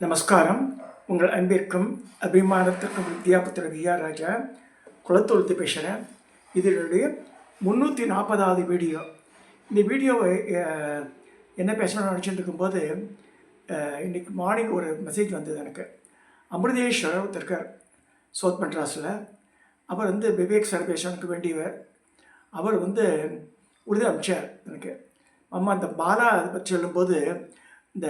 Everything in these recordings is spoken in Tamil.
நமஸ்காரம். உங்கள் அன்பிற்கும் அபிமானத்திற்கும் வித்யாபுத்திர விஆர் ராஜா குளத்தொழுத்து பேசுகிறேன். இதனுடைய 340வது வீடியோ. இந்த வீடியோவை என்ன பேசணும்னு நினச்சிட்டு இருக்கும்போது இன்றைக்கி மார்னிங் ஒரு மெசேஜ் வந்தது எனக்கு. அமிர்தேஸ்வரர் ஒருத்தர் சவுத் மெட்ராஸில். அவர் விவேக் சர்வேஷனுக்கு வேண்டியவர். அவர் உறுதி அமைச்சார் எனக்கு. அம்மா அந்த பாலா அதை பற்றி சொல்லும்போது இந்த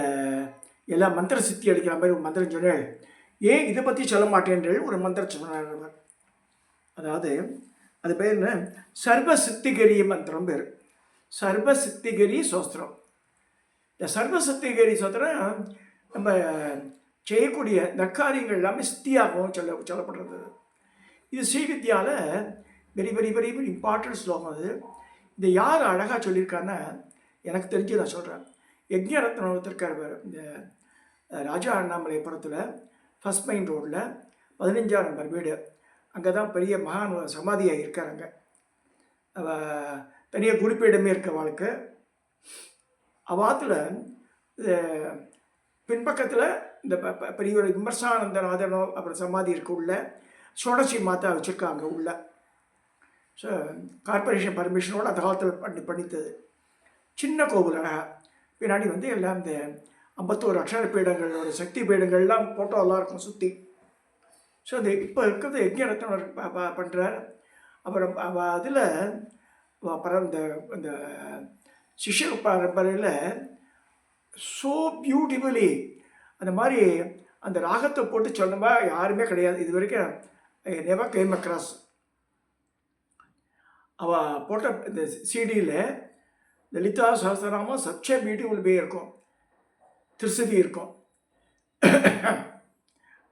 எல்லா மந்திர சித்தி அடிக்கிற மாதிரி ஒரு மந்திரம் சொன்னேன். ஏன் இதை பற்றி சொல்ல மாட்டேன்ற ஒரு மந்திரம் சொன்னார். அதாவது அது பேர் என்ன, சர்வ சித்திகரி மந்திரம் பேர். சர்வ சித்திகரி சோஸ்திரம். இந்த சர்வ சித்திகரி சோஸ்திரம் நம்ம செய்யக்கூடிய நற்காரியங்கள் எல்லாமே சித்தியாகவும் சொல்லப்படுறது. இது ஸ்ரீவித்யாவில் very very very very important ஸ்லோகம். அது இதை யார் அழகாக சொல்லியிருக்காருன்னா, எனக்கு தெரிஞ்சு நான் சொல்கிறேன். யஜ்ஞரத்னம் ஒருத்தருக்கார். இந்த ராஜா அண்ணாமலைபுரத்தில் ஃபர்ஸ்ட் மைன் ரோடில் 15ஆம் நம்பர் வீடு. அங்கே தான் பெரிய மகான் சமாதியாக இருக்காருங்க. தனியாக குறிப்பிடமே இருக்க வாழ்க்கை. அவாத்தில் பின்பக்கத்தில் இந்த பெரிய ஒரு விமர்சானந்தநாதனோ அப்புறம் சமாதி இருக்க உள்ள சோடசி மாதா வச்சுருக்காங்க உள்ள. ஸோ கார்பரேஷன் பர்மிஷனோடு அந்த காலத்தில் பண்ணித்தது. சின்ன கோவில் அழகா. பின்னாடி எல்லாம் இந்த 51 அக்ஷர பீடங்களோட சக்தி பீடங்கள்லாம் ஃபோட்டோலாம் இருக்கும் சுற்றி. ஸோ அந்த இப்போ இருக்கிறது யஜ்ஞரத்னம் பண்ணுறார். அப்புறம் அதில் அப்புறம் இந்த சிஷ்ய பரம்பரையில் ஸோ பியூட்டிஃபுல்லி அந்த மாதிரி அந்த ராகத்தை போட்டு சொன்னமா யாருமே கிடையாது இது வரைக்கும். Never came across. அவள் போட்ட இந்த சிடியில் லலிதா சஹஸ்ரநாமம் சச்ச பியூட்டிஃபுல் பே இருக்கும், திருசதி இருக்கும்.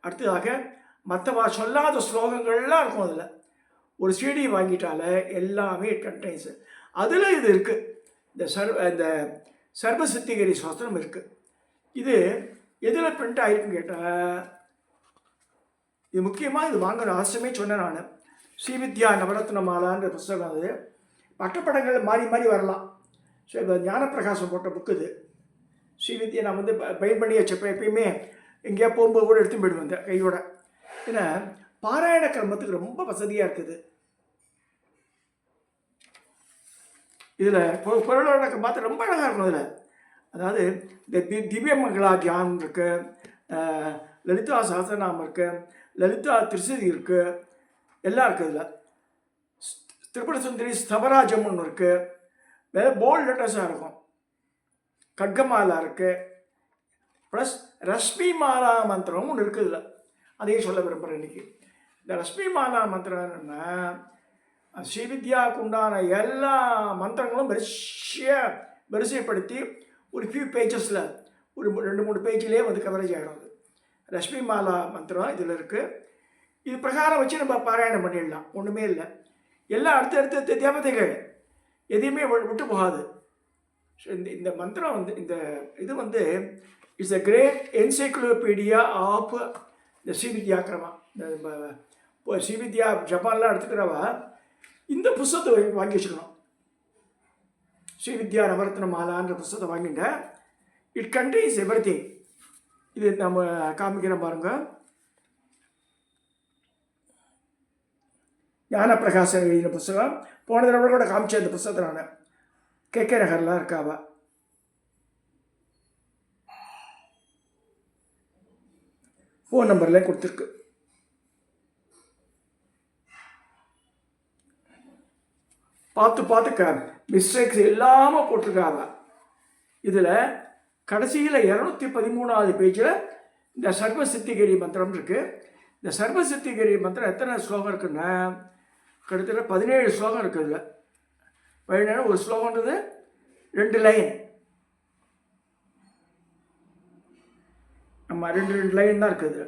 அடுத்ததாக மற்றவா சொல்லாத ஸ்லோகங்கள்லாம் இருக்கும். அதில் ஒரு சிடி வாங்கிட்டால எல்லாமே கண்டெய்ன்ஸு. அதில் இது இருக்குது. இந்த சர்வ சித்திகரி சாஸ்திரம் இருக்குது. இது எதில் பிரிண்ட் ஆகிருக்குன்னு கேட்டால், இது முக்கியமாக இது வாங்குற அவசியமே சொன்னேன் நான். ஸ்ரீவித்யா நவரத்ன மாலான்ற புஸ்தகம். அது பட்டப்படங்கள் மாறி மாறி வரலாம். ஸோ இப்போ ஞானப்பிரகாசம் போட்ட புக்கு இது. ஸ்ரீவித்யா நான் பைன் பண்ணி வச்சப்போ எப்பயுமே எங்கேயா போகும்போது கூட எடுத்து போயிடுவேன் இந்த கையோட. ஏன்னா பாராயண கிரமத்துக்கு ரொம்ப வசதியாக இருக்குது. இதில் பொருளோட பார்த்து ரொம்ப அழகாக இருக்கும். அதில் அதாவது இந்த திவ்யமங்களா தியானம் இருக்குது, லலிதா சஹஸ்ரநாமம் இருக்குது, லலிதா திருசதி இருக்குது, எல்லாம் இருக்குது. இதில் திரிபுர சுந்தரி ஸ்தவராஜம் ஒன்று இருக்குது. வேறு போல்ட் லெட்டர்ஸாக இருக்கும். கட்கமாலா இருக்குது. ப்ளஸ் ரஷ்மி மாலா மந்திரம் ஒன்று இருக்குது. இதில் அதையும் சொல்ல விரும்புகிறேன் இன்றைக்கி. இந்த ரஷ்மி மாலா மந்திரம் என்னென்னா, ஸ்ரீவித்யாவுக்கு உண்டான எல்லா மந்திரங்களும் வரிசைப்படுத்தி ஒரு ஃபியூ பேஜஸில் ஒரு 2-3 பேஜிலே கவரேஜ் ஆகிடும். அது ரஷ்மி மாலா மந்திரம் இதில் இருக்குது. இது பிரகாரம் வச்சு நம்ம பாராயணம் பண்ணிடலாம். ஒன்றுமே இல்லை. எல்லாம் அடுத்தடுத்த தேவதைகள் எதையுமே விட்டு போகாது. இந்த மந்திரம் இந்த இது it's a great encyclopedia of இந்த ஸ்ரீவித்யா கிரமா. இந்த ஸ்ரீவித்யா ஜப்பான்லாம் எடுத்துக்கிறவா இந்த புஸ்தகத்தை வாங்கி வச்சுக்கணும். ஸ்ரீவித்யா நவரத்ன மாலான்ற புஸ்தகத்தை வாங்கிட்டேன். It contains everything. இது நம்ம காமிக்கிறோம் பாருங்க. ஞானப்பிரகாசம் எழுதின புஸ்தகம். போன தடவை கூட காமிச்சேன் இந்த புஸ்தகத்தை நான். கேகே நகர்லாம் இருக்காவா. ஃபோன் நம்பர்லேயே கொடுத்துருக்கு. பார்த்து மிஸ்டேக்ஸ் இல்லாமல் போட்டிருக்காவா. இதில் கடைசியில் 213வது பேஜில் இந்த சர்வ சித்திகரி மந்திரம் இருக்குது. இந்த சர்வ சித்திகரி மந்திரம் எத்தனை ஸ்லோகம் இருக்குன்னா, கிட்டத்தட்ட 17 ஸ்லோகம் இருக்குது. இதில் 17 ஒரு ஸ்லோகன்றது 2 லைன். நம்ம 2 லைன் தான் இருக்குது.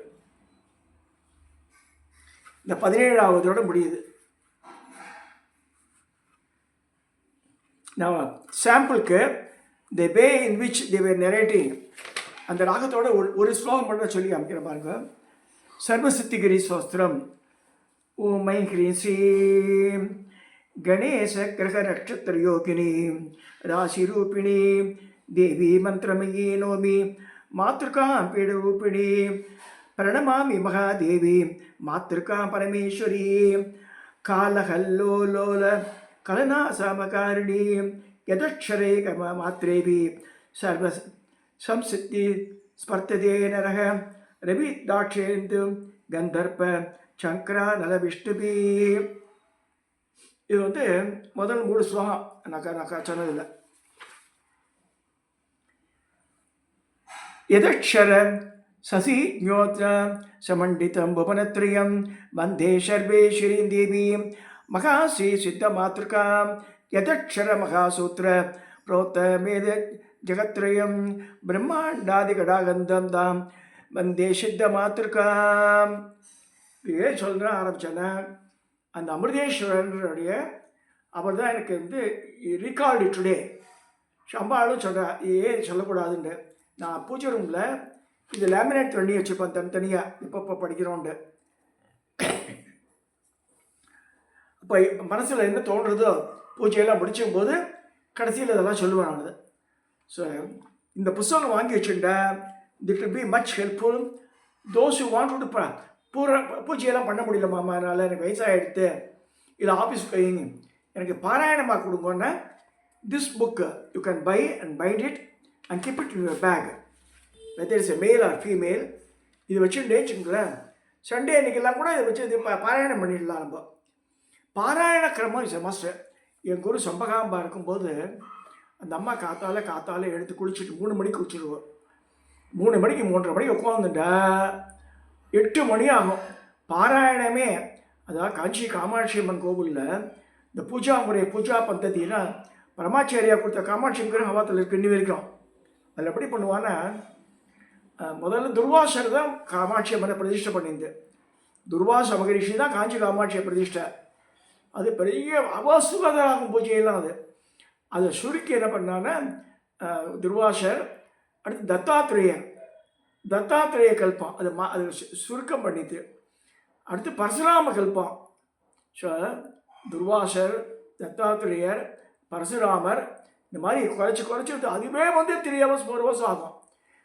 இந்த 17ஆவதோட முடியுது. நான் சாம்பிளுக்கு தி வே in which the where narrating அந்த ராகத்தோட ஒரு ஸ்லோகம் மட்டும் சொல்லி அமைக்கிற பாருங்க. சர்வசித்திகிரி சோஸ்திரம். ஓம் மை ஹ்ரீம் ஸ்ரீம் गणेश ग्रह नक्षत्र योगिनी राशि रूपिणी देवी मंत्रमयी नौमि मातृकां पीडरूपिणी प्रणमामि महादेवी मातृकां परमेश्वरी कालहल्लोलोल कलना समकारिणी यदक्षरे मात्रेभि सर्व संसिद्धि स्पर्धते नरः रवि दाक्षेन्दु गंधर्प சங்கரா நல விஷ்ணுபி. இது வந்து முதல் 3 ஸ்லோகம் நான் சொன்னதில்லை. यदक्षर शशि ज्ञोत्र समण्डितं भुवनत्रयं वन्दे सर्वेश्वरीं देवीं महाश्री सिद्धमातृकां यदक्षर महासूत्र प्रोक्तमेद जगत्त्रयं ब्रह्माण्डादिगडागन्धं तां वन्दे सिद्धमातृकां. ஏன் சொல்கிறேன் ஆரம்பித்தேன்னா, அந்த அமிர்தேஸ்வரனுடைய அவர் தான் எனக்கு வந்து ரீகால்டு டுடே. அம்பாளும் சொல்கிறேன் ஏன் சொல்லக்கூடாதுண்டு. நான் பூஜை ரூமில் இது லேமினேட் பண்ணி வச்சுப்பேன் தனித்தனியாக இப்போ படிக்கிறோண்டு. இப்போ மனசில் என்ன தோன்றுறதோ பூஜையெல்லாம் முடிச்சும் போது கடைசியில் இதெல்லாம் சொல்லுவேன் நான். ஸோ இந்த புத்தகம் வாங்கி வச்சுட்டா it will be much helpful those you want to பூஜையெல்லாம் பண்ண முடியல மாமா, அதனால் எனக்கு வயசாகிடுது, இல்லை ஆஃபீஸ் போயிங்க எனக்கு பாராயணமாக கொடுங்கன்னா this book you can buy and bind it and keep it in your bag whether is a male or female. இது வச்சுட்டே வச்சுங்களேன் சண்டே அன்றைக்கெல்லாம் கூட இதை வச்சு இது பாராயணம் பண்ணிடலாம். நம்ம பாராயண கிரமம் இஸ் எ மஸ்ட். என் குரு சொம்பகாம்பா இருக்கும்போது அந்த அம்மா காத்தால எடுத்து குளிச்சுட்டு 3 மணிக்கு குளிச்சுடுவோம். 3 மணிக்கு 3:30 மணிக்கு உட்காந்துட்டா 8 மணி ஆகும் பாராயணமே. அதாவது காஞ்சி காமாட்சி அம்மன் கோவிலில் இந்த பூஜா முறை பூஜா பద్ధதினா பரமாச்சாரியா கொடுத்த காமாட்சி அம்மன் ஹவாத்தில் இருக்கு இன்னி வரைக்கும். அதில் எப்படி பண்ணுவான்னா, முதல்ல துர்வாசர் தான் காமாட்சி அம்மனை பிரதிஷ்டை பண்ணியிருந்து. துர்வாச மகரிஷி தான் காஞ்சி காமாட்சியை பிரதிஷ்டை. அது பெரிய அவசுகதாகும் பூஜையெல்லாம். அதை சுருக்கி என்ன பண்ணான்னா துர்வாசர், அடுத்து தத்தாத்திரேய கல்பம் அது சுருக்கம் பண்ணிட்டு, அடுத்து பரசுராம கல்பம். ஸோ துர்வாசர், தத்தாத்திரேயர், பரசுராமர் இந்த மாதிரி குறைச்சி அதுவே வந்து 3 hours 4 hours ஆகும்.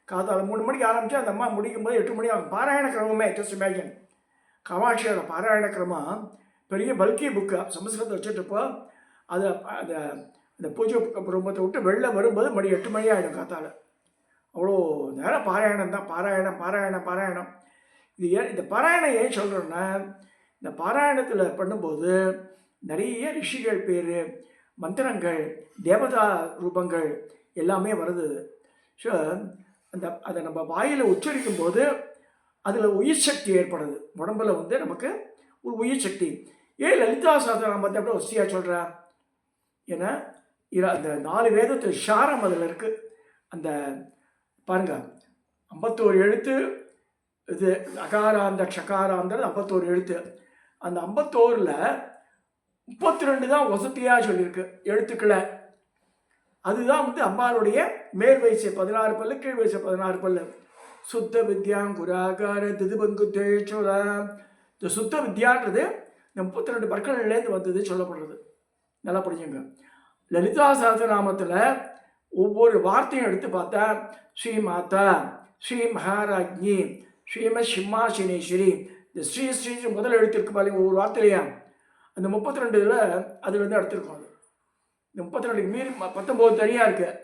காத்தால 3 மணிக்கு ஆரம்பித்து அந்த அம்மா முடிக்கும் போது 8 மணி ஆகும். பாராயண கிரமமே ஜஸ்ட் இமேஜின். காமாட்சியோட பாராயண கிரமம் பெரிய பல்கி புக்கு சமஸ்கிருதத்தை வச்சுட்டுப்போ அதை அந்த பூஜை குடும்பத்தை விட்டு வெளில வரும்போது மணி 8 மணி ஆகிடும் காத்தால். அவ்வளோ நேரம் பாராயணம் தான். பாராயணம். இது ஏன் இந்த பாராயணம் ஏன் சொல்கிறோன்னா, இந்த பாராயணத்தில் பண்ணும்போது நிறைய ரிஷிகள் பேர், மந்திரங்கள், தேவதா ரூபங்கள் எல்லாமே வருது. ஸோ அதை நம்ம வாயில் உச்சரிக்கும் போது அதில் உயிர் சக்தி ஏற்படுது. உடம்பில் வந்து நமக்கு ஒரு உயிர் சக்தி. ஏன் லலிதா சஹஸ்ரநாமத்தை அப்படியே வசதியாக சொல்கிறா? ஏன்னா அந்த 4 வேதத்தில் ஷாரம் அதில் இருக்குது. அந்த பாருங்கள் 51 எழுத்து. இது அகாராந்த க்ஷகாராந்தது 51 எழுத்து. அந்த 51ல் 32 தான் வசதியாக சொல்லியிருக்கு எழுத்துக்களை. அதுதான் வந்து அம்பாளுடைய மேல் வயசு 16 பல்லு, கீழ் வயசு 16 பல்லு. சுத்த வித்யாங்குராகார திதுபங்கு தேச்சுரா. இந்த சுத்த வித்யான்றது இந்த 32 பற்கள்லேருந்து வந்தது சொல்லப்படுறது. நல்லா புரிஞ்சுங்க. லலிதா சஹஸ்ரநாமத்தில் ஒவ்வொரு வார்த்தையும் எடுத்து பார்த்தா ஸ்ரீ மாதா, ஸ்ரீ மகாராஜ்ஞி, ஸ்ரீமத் சிம்மாசினேஸ்வரி, இந்த ஸ்ரீ முதல் எடுத்திருக்கு பாருங்க ஒவ்வொரு வார்த்தையிலையும். அந்த 32 அதுலேருந்து எடுத்திருக்கோம். அது இந்த 32க்கு மீறி 19 தனியாக இருக்குது,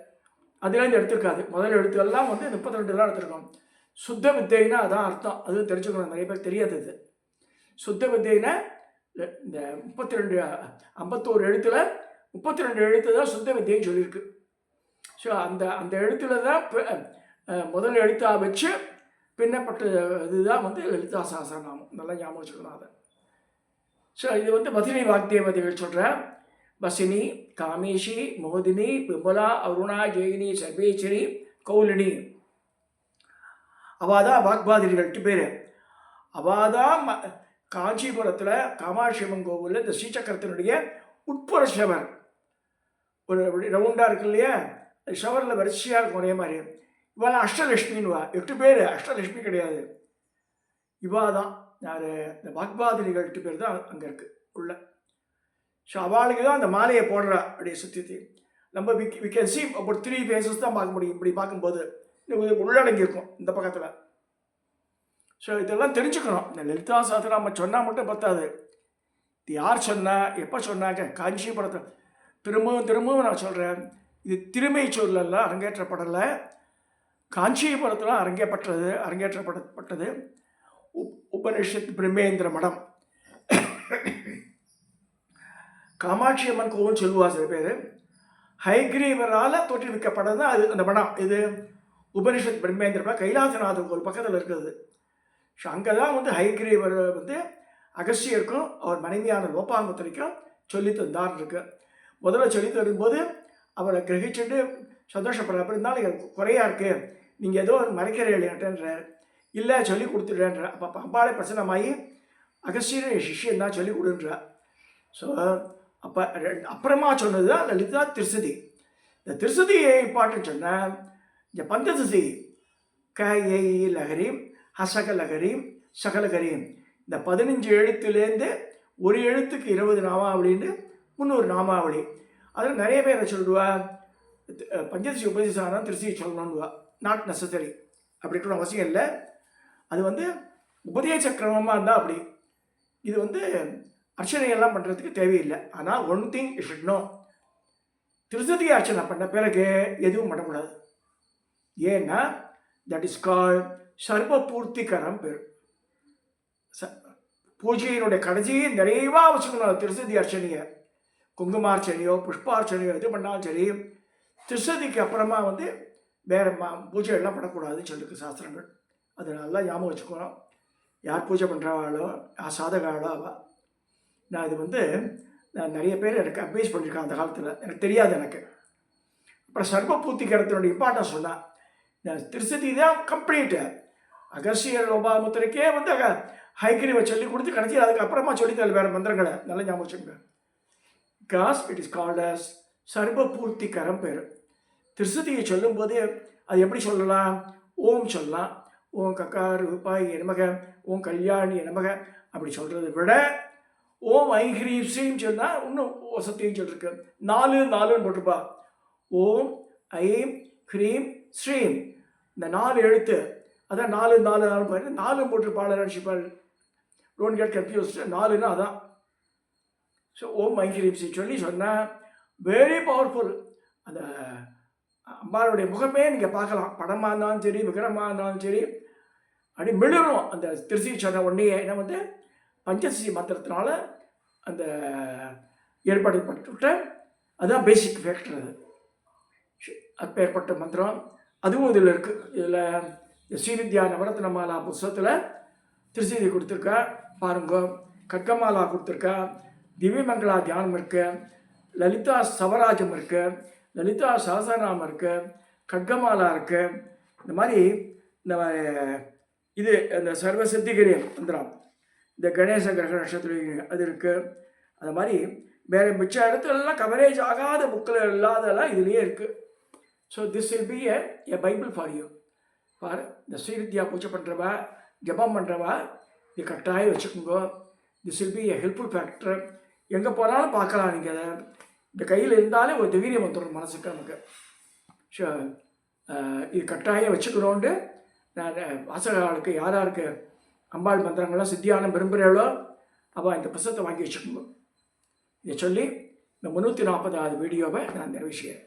அதுலேருந்து எடுத்திருக்காது. முதல் எழுத்துக்கெல்லாம் வந்து 32 எடுத்திருக்கோம். சுத்த வித்தைன்னா அதான் அர்த்தம். அது தெரிஞ்சுக்கணும், நிறைய பேர் தெரியாது. இது சுத்த வித்தைன்னா இந்த 51 எழுத்துல 32 எழுத்து தான் சுத்த வித்தைன்னு சொல்லியிருக்கு. ஸோ அந்த எழுத்துல தான் முதல் எழுத்தாக வச்சு பின்னப்பட்ட இதுதான் வந்து லலிதா சஹஸ்ரநாமம். நல்லா ஞாபகம் வச்சுக்கணும் அதை. ஸோ இது வந்து மதினி வாக்தேவதைகள் சொல்கிறேன். வசினி, காமேஷி, மோதினி, விமலா, அருணா, ஜெயினி, சர்வேஸ்வரி, கௌலினி. அவாதான் வாக்பாதிரிகள் 8 பேர். அவாதான் காஞ்சிபுரத்தில் காமாட்சி அம்மன் கோவிலில் இந்த ஸ்ரீசக்கரத்தினுடைய உட்புற ஷவர் ஒரு ரவுண்டாக இருக்கு இல்லையா, ஷவரில் வரிசையாக இருக்கும் ஒரே மாதிரி. இவாள் அஷ்டலட்சுமின்னுவா. 8 பேர், அஷ்டலட்சுமி கிடையாது. இவா தான் யார்? இந்த வாக்பாதிரிகள் 8 பேர் தான் அங்கே இருக்குது உள்ள. ஸோ அவளுக்கு தான் அந்த மாலையை போடுறா அப்படியே சுற்றி. நம்ம we can see about 3 faces தான் பார்க்க முடியும் இப்படி பார்க்கும்போது. உள்ளடங்கியிருக்கும் இந்த பக்கத்தில். ஸோ இதெல்லாம் தெரிஞ்சுக்கணும். இந்த லலிதா சஹஸ்ரநாமம் சொன்னால் மட்டும் பத்தாது. இது யார் சொன்னால், எப்போ சொன்னாங்க? காஞ்சிபுரத்தில். திரும்பவும் நான் சொல்கிறேன், இது திருமை சொல்லலாம் அரங்கேற்றப்படலை, காஞ்சிபுரத்தில் அரங்கேற்றப்பட்டது உபனிஷத் பிரம்மேந்திர மடம். காமாட்சி அம்மன் கோவில் சொல்லுவா சில பேர். ஹைகிரீவரால் தோற்றுவிக்கப்பட்டது அது அந்த மடம். இது உபனிஷத் பிரம்மேந்திர மடம் கைலாசநாதர் கோவில் பக்கத்தில் இருக்கிறது. ஸோ அங்கே தான் வந்து ஹைகிரீவர் வந்து அகஸ்தியருக்கும் அவர் மனைவியான லோபாமுத்திரைக்கும் சொல்லி தந்தார் இருக்கு. முதல்ல சொல்லி தரும்போது அவரை கிரகிச்சுட்டு சந்தோஷப்படுற. அப்படி இருந்தாலும் எனக்கு குறையா இருக்கு, நீங்கள் ஏதோ மறைக்கிறேன்ன்ற. இல்லை சொல்லி கொடுத்துட்றேன்ற. அப்போ அம்பாளை பிரசனமாகி அகஸ்தியர் சிஷ்யன் தான் சொல்லி கொடுன்ற. ஸோ அப்போ அப்புறமா சொன்னது தான் லலிதா திருசதி. இந்த திருசதியை பாட்டுன்னு சொன்னால் இந்த பந்ததிசி கை லஹரி ஹசக லஹரி சகலகரி, இந்த 15 எழுத்துலேருந்து ஒரு எழுத்துக்கு 20 நாமாவளின்னு 300 நாமாவளி. அதில் நிறைய பேர் சொல்லுவா பஞ்சதிசி உபதேசம் திருச்சியை சொல்லணுன்னுவா. நாட் நெசசரி, அப்படி கூட அவசியம் இல்லை. அது வந்து உபதேச கிரமமாக இருந்தால் அப்படி. இது வந்து அர்ச்சனையெல்லாம் பண்ணுறதுக்கு தேவையில்லை. ஆனால் one thing you should know, திருசதி அர்ச்சனை பண்ண பிறகு எதுவும் பண்ணக்கூடாது. ஏன்னா தட் இஸ் கால்ட் சர்வபூர்த்திகரம் பேர். பூஜையினுடைய கடைசியை நிறைவாக வச்சுக்கணும் திருசதி அர்ச்சனையை. குங்குமார்ச்சனையோ புஷ்பார்ச்சனையோ எது பண்ணாலும் சரி, திருசதிக்கு அப்புறமா வந்து வேறு பூஜை எல்லாம் பண்ணக்கூடாதுன்னு சொல்லிருக்கு சாஸ்திரங்கள். அது நல்லா ஞாபகம் வச்சுக்கணும். யார் பூஜை பண்ணுறவாளோ யார் சாதகாளோ அவள். நான் இது வந்து நான் நிறைய பேர் எனக்கு அட்வைஸ் பண்ணியிருக்கேன் அந்த காலத்தில், எனக்கு தெரியாது எனக்கு. அப்புறம் சர்வபூர்த்திகரத்தினுடைய இம்பார்ட்டன்ஸ் சொன்னால் இந்த திருசதி தான் கம்ப்ளீட்டு. அகஸ்தியர் லோபாமுத்திரைக்கே வந்து ஹைகிரீவை சொல்லி கொடுத்து கடைசியில் அதுக்கப்புறமா சொல்லித்தரல வேறு மந்திரங்களை. நல்லா ஞாபகம் வச்சுக்கோங்க. Because it is called as சர்வபூர்த்திகரம் பேர். திருசதியை சொல்லும்போது அது எப்படி சொல்லலாம்? ஓம் சொல்லலாம். ஓம் கக்கார் ரூபாய் நமக, ஓம் கல்யாணி நமக அப்படி சொல்கிறத விட ஓம் ஐஹ்ரீம் ஸ்ரீம் சொன்னால் இன்னும் வசத்தையும் சொல்லிருக்கு. 4 போட்டிருப்பா. ஓம் ஐம் ஹ்ரீம் ஸ்ரீம், இந்த 4 எழுத்து. அதான் 4 போட்டிருப்பாள் நினச்சிப்பாள். Don't get confused. 4ன்னா அதான். ஸோ ஓம் ஐஹ்ரீம் ஸ்ரீ சொல்லி சொன்னால் வெரி பவர்ஃபுல். அந்த அம்பாளுடைய முகமே நீங்கள் பார்க்கலாம். படமாக இருந்தாலும் சரி, விக்கிரமாக இருந்தாலும் சரி, அப்படி மிளரும் அந்த திருச்சி சொன்ன உடனே. ஏன்னா வந்து பஞ்சசி மந்திரத்தினால அந்த ஏற்படுத்தப்பட்ட அதுதான் பேசிக் ஃபேக்டர். அது அப்பேற்பட்ட மந்திரம் அதுவும் இதில் இருக்குது. இதில் ஸ்ரீவித்யா நவரத்னமாலா புஸ்தகத்தில் திருச்சதி கொடுத்துருக்கா பாருங்க. கட்கமாலா கொடுத்துருக்கா, திவ்யமங்களா தியானம் இருக்குது, லலிதா சவராஜம் இருக்குது, லலிதா சஹஸ்ரநாமம் இருக்குது, கட்கமாலா இருக்குது. இந்த மாதிரி இந்த இது இந்த சர்வசித்திகிரி மந்திரம், இந்த கணேச கிரக நட்சத்திரம் அது இருக்குது. அது மாதிரி வேறு மிச்ச இடத்துலலாம் கவரேஜ் ஆகாத புக்கில் இல்லாதெல்லாம் இதுலேயே இருக்குது. So this will be a Bible for you. பாரு, இந்த ஸ்ரீவித்யா பூஜை பண்ணுறவா, ஜபம் பண்ணுறவா இது கட்டாயம் வச்சுக்கோங்க. This will be a helpful factor. எங்கே போனாலும் பார்க்கலாம் நீங்கள். அதை இந்த கையில் இருந்தாலே ஒரு தைரியம் வந்துடும் மனசுக்கு நமக்கு. ஸோ இது கட்டாயம் வச்சுக்கணுன்ட்டு நான் வாசகர்களுக்கு யாராருக்கு அம்பாள் மந்திரங்கள்லாம் சித்தியானம் விரும்புகிறவளோ அவள் இந்த புத்தகத்தை வாங்கி வச்சுக்கோங்க. இதை சொல்லி இந்த 340வது வீடியோவை நான் நிறைவு செய்கிறேன்.